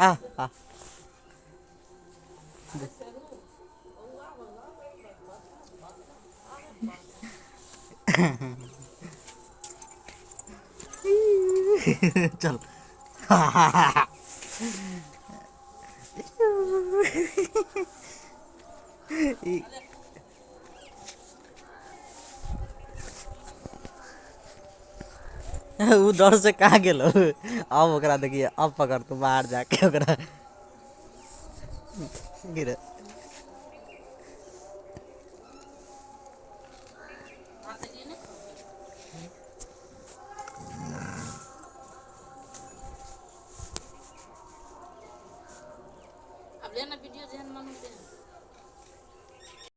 आ आ चल उ डर से कहाँ गेलो। अब ओकरा देखिए, अब पकड़ तू बाहर जाके ओकरा गिर। अब लेना वीडियो जहन मन होते हैं